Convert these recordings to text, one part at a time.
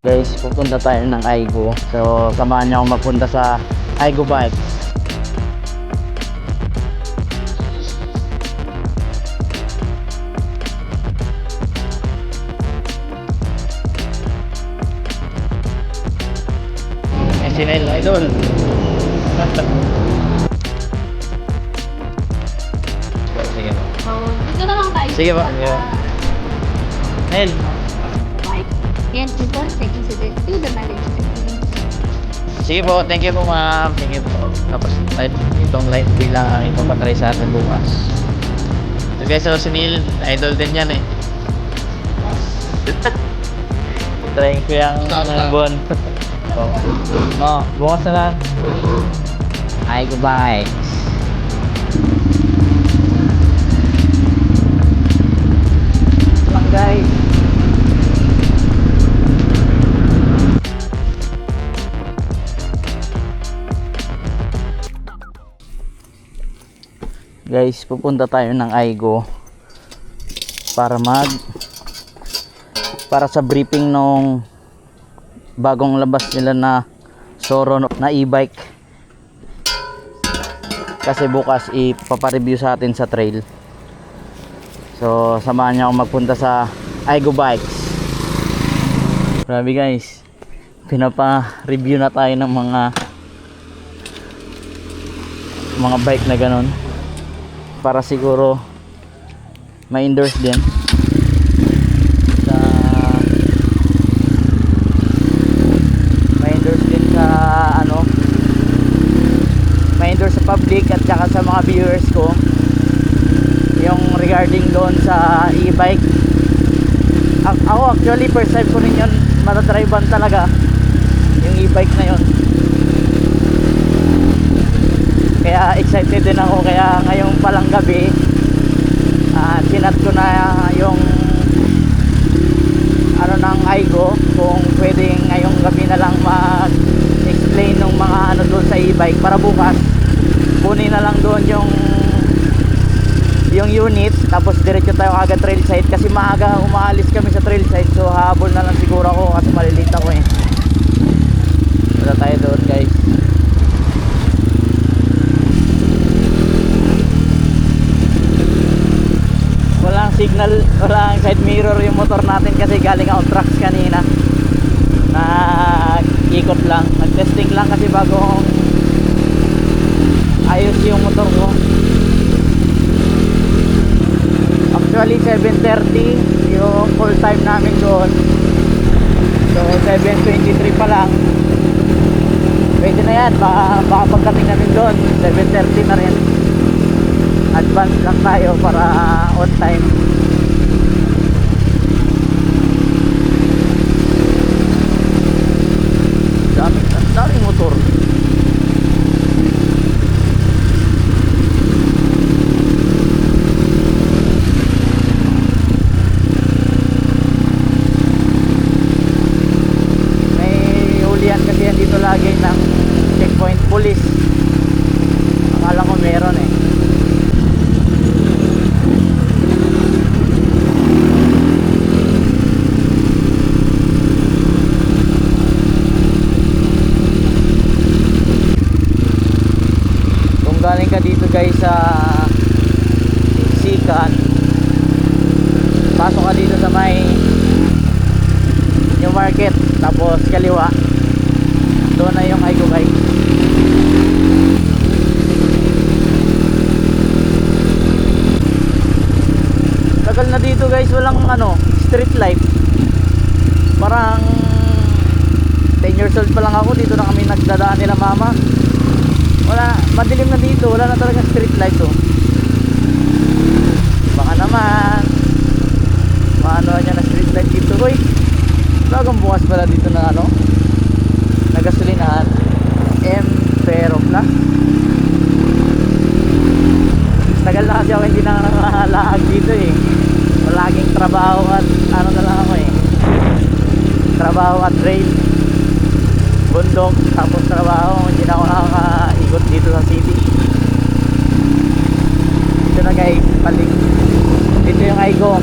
Guys, pupunta tayo ng Aigo. So, samahan niyo akong magpunta sa Aigo Bikes. SNL Idol. Sige po. Dito na lang tayo. Sige po. Nel. Yan, people taking to the management. Sige po, thank you po ma'am. Thank you po. Tapos itong light bill lang itong patry sa atin bukas. So guys, so si Neil, idol din yan eh. Trying ko yung buwan. No, bukas na lang. Ay, goodbye. Lang guys. Guys, pupunta tayo ng Aigo para sa briefing nung bagong labas nila na Soro na e-bike, kasi bukas ipapareview sa atin sa trail. So samahan niyo ako magpunta sa Aigo Bikes. Grabe guys, pinapa-review na tayo ng mga bike na ganon, para siguro ma-endorse din sa ma-endorse sa public at saka sa mga viewers ko yung regarding doon sa e-bike. Ako actually first time ko rin yun matadrivean talaga, yung e-bike na yun, kaya excited din ako. Kaya ngayong palang gabi sinat ko na yung ng Aigo kung pwedeng ngayong gabi na lang mag-explain ng mga doon sa e-bike, para bukas kunin na lang doon yung unit, tapos diretso tayo agad trail side, kasi maaga umaalis kami sa trail side. So habol na lang siguro ako kasi malilita ko eh. Wala tayo doon guys. Walang signal, walang side mirror yung motor natin kasi galing out tracks kanina. Nag-ikot lang, nag-testing lang kasi bagong ayos yung motor ko. Actually 7:30 yung full time namin doon, so 7:23 pa lang. Pwede na yan, baka pagdating namin doon 7:30 na rin. Advance lang tayo para on time. Daming motor. May hulihan kasi yan dito lagi ng checkpoint police. Akala ko meron eh. Galing ka dito guys sa Sikan, pasok ka dito sa may New Market, tapos kaliwa doon na yung Aigo guys. Tagal na dito guys, walang street light. Parang 10 years old pa lang ako, dito na kami nagdadaan nila mama. Wala, madilim na dito, wala na talaga street light oh. Baka naman maano niya na street light dito. Uy, bagong bukas pala dito na na gasolinahan, Empero Plus. Tagal na kasi ako hindi nakalaag dito eh. Palaging trabaho at na lang ako eh, trabaho at trail, bundok, tapos trabaho. Hindi na ako nakakaikot dito sa city. Dito na guys, balik. Dito yung Aigo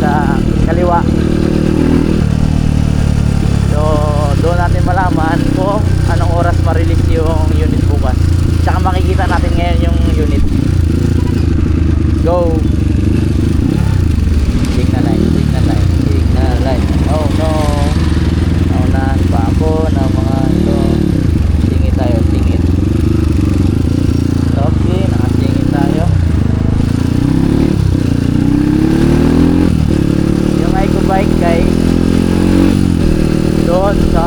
sa kaliwa. doon sa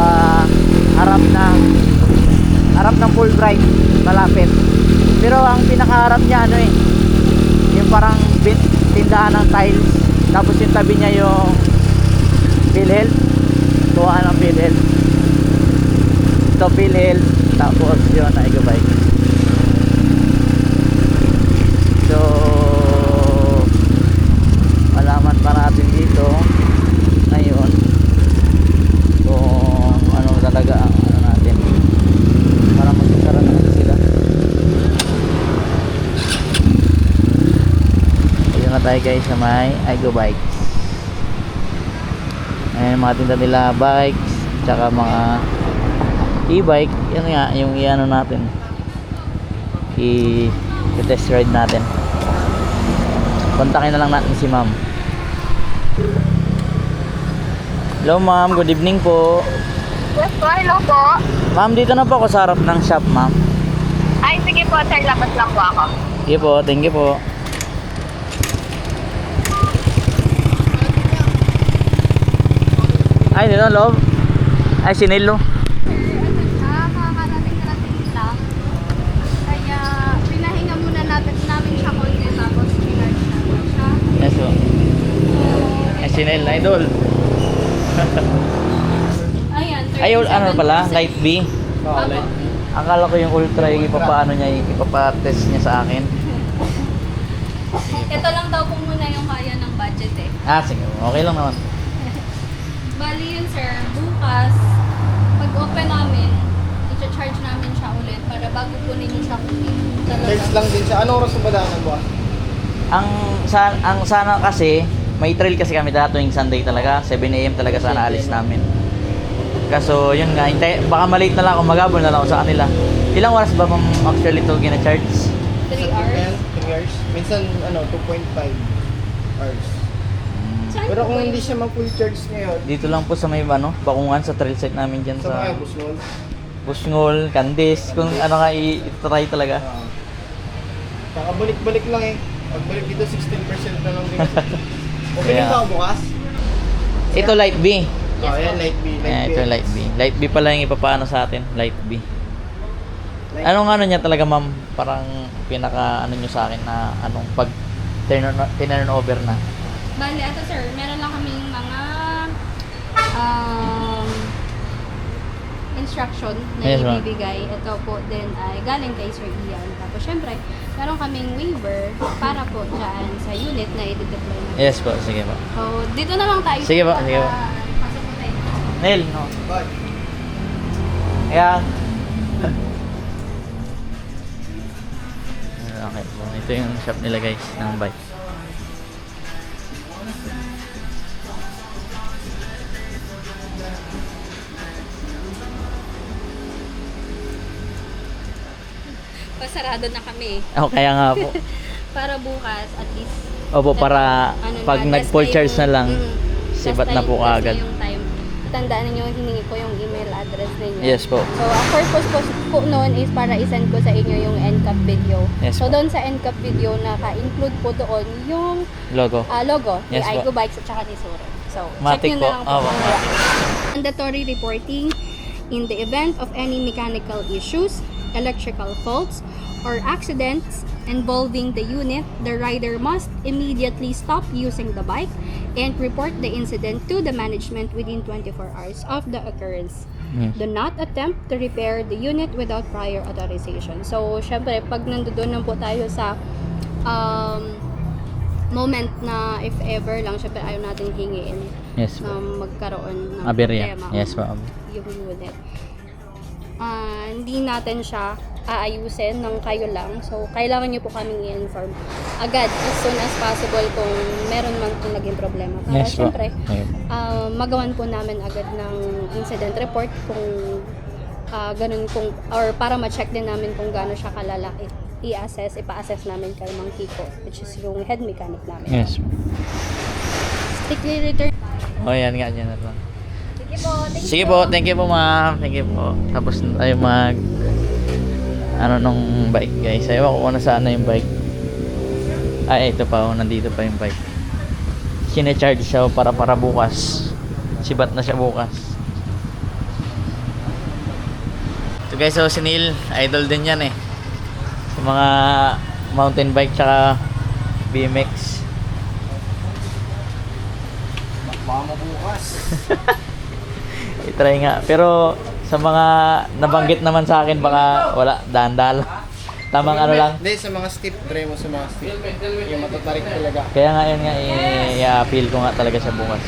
harap ng Fulbright, malapit. Pero ang pinakaharap niya ano eh, yung parang tindahan ng tiles, tapos yung tabi niya yung PhilHealth, tuwa ng PhilHealth. Ito PhilHealth, tapos yun Aigo Bike. So malaman pa natin dito ngayon kung ano talaga ang ano natin para magkakaroon natin sila. Ayun na tayo guys sa may Aigo Bikes. Ayan mga tinda nila, bikes tsaka mga e-bike. Yan nga yung i-ano natin, i-test ride natin. Kontakin na lang natin si ma'am. Hello ma'am, good evening po. Yes po, hello po. Ma'am, dito na po ako sa harap ng shop ma'am. Ay, sige po, sir, labas lang po ako. Sige po, thank you po. Ay, dito loob. Ay, sinilo. Kakarating-rating lang. Kaya pinahinga muna namin siya konti tapos pinarch namin siya. Yes po. Ay, sinil, idol. Ayan. Ay, ano pala? Light B. Apo. Akala ko yung ultra yung ipapaano niya, ipapa-test niya sa akin. Ito lang daw po muna yung kaya ng budget eh. Ah, sige. Okay lang naman. Bali yun sir, bukas, pag open namin, i-charge namin siya ulit para bago po ninyo siya kunin. Charge lang din siya. Anong oras mo ba daan buwan? Ang sana kasi, may trail kasi kami dati tuwing Sunday talaga. 7 AM talaga sana alis namin. Kaso yun nga, baka malate na lang ako, magabol na lang ako sa kanila. Ilang oras ba ma'am actually ito gina-charge? 3 hours. 3 hours. Minsan, 2.5 hours. Saan Pero po kung ba hindi yun? siya mag-full charge ngayon, Dito lang po sa may bakungan sa trail site namin dyan sa mga sa bus noon. Busngol, Candice, kung ano nga i-try talaga. Kakabalik-balik lang eh. Pagbalik dito, 16% na lang din. Okay Kaya- din ba ako bukas? Ito light B. Oh, ayan, light B. Ito yung light B. Light B pala yung ipapaano sa atin, light B. Anong ano niya talaga ma'am? Parang pinaka ano nyo sa akin na anong pag turn over na. Bali, ito sir, meron lang kaming mga instruction na Yes, ma'am. ibibigay. Ito po din ay galing kay Sir Ian. Tapos syempre, meron kaming waiver para po dyan sa unit na i-deploy natin. Yes po, sige po. So, dito na lang tayo. Sige po, para sige po. pasok po tayo. Neil, no? Bye. Ayan. Okay, so ito yung shop nila guys ng bike. Pasarado na kami. Oh, kaya nga po. Para bukas, at least. Opo, para pag nag-full charge na lang, sibat na po last kaagad. yung time. Tandaan ninyo, hiningi ko yung email address ninyo. Yes po. So, ang purpose po noon is para isend ko sa inyo yung NCAP video. Yes So, po. doon sa NCAP video, naka-include po doon yung Logo. logo ni Yes po. Aigo Bikes at saka ni Suro. So, Matic check nyo na lang po. po. Opo, matic. Mandatory reporting in the event of any mechanical issues, electrical faults, or accidents involving the unit, the rider must immediately stop using the bike and report the incident to the management within 24 hours of the occurrence. Yes. Do not attempt to repair the unit without prior authorization. So, syempre, pag nandoon na po tayo sa moment na if ever lang, syempre ayaw natin hingiin Yes na po. magkaroon ng Aberya. problema Yes po. yung unit. Hindi natin siya aayusin ng kayo lang. So, kailangan nyo po kaming i-inform agad as soon as possible kung meron man po naging problema. Para Yes po. syempre, Ayun. magawan po namin agad ng incident report kung ganun kung or para ma-check din namin kung gaano siya kalala. Ipa-assess namin kay Mang Kiko, which is yung head mechanic namin. Yes. Strictly return. Oh, yan nga, yan na lang. Sige po, thank Sige you. po, thank you po ma'am. Thank you po. Tapos na tayo nung bike guys. Ewan ko kung nasaan na yung bike. Ay, ito pa, nandito pa yung bike. Sine-charge siya para bukas. Sibat na siya bukas. So guys, so si Neil, idol din yan eh. Sa mga mountain bike tsaka BMX. Baka mabukas. I-try nga. Pero sa mga nabanggit naman sa akin, baka wala, dahan-dahan lang. Tamang ano lang. Hindi, sa mga steep, try mo sa mga steep. Yung matatarik talaga. Kaya nga yun nga, i-appeal ko nga talaga siya bukas.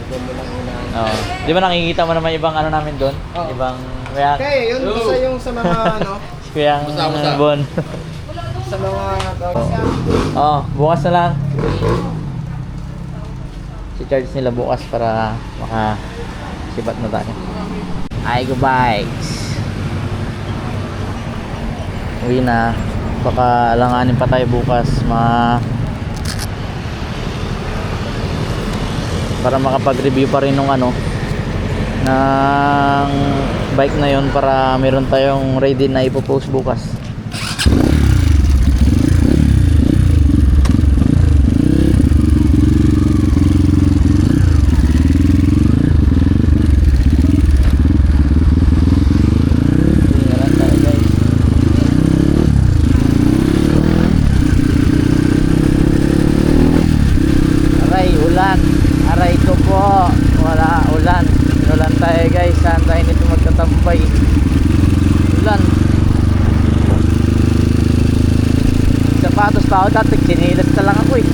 Doon mo lang una. Oo. Di ba nakikita mo naman ibang ano namin doon? Oo. Ibang, kaya, Kaya yun, isa yung sa mga ano, kaya Basta. Bon. sa mga Oo, bukas na lang. Si-charge nila bukas para makasibat na tayo. Ay, go bikes. Uwi na. Baka langanin pa tayo bukas. Para makapag-review pa rin ng ano ng bike na yon para meron tayong ready na ipopost bukas. Tingnan tayo guys. Aray, ulan. Aray ko po. Wala ulan. Ulan tayo guys. Saan tayo nito magkatambay? Ulan. Sapatos pa ako dati. Sinilas na lang ako eh.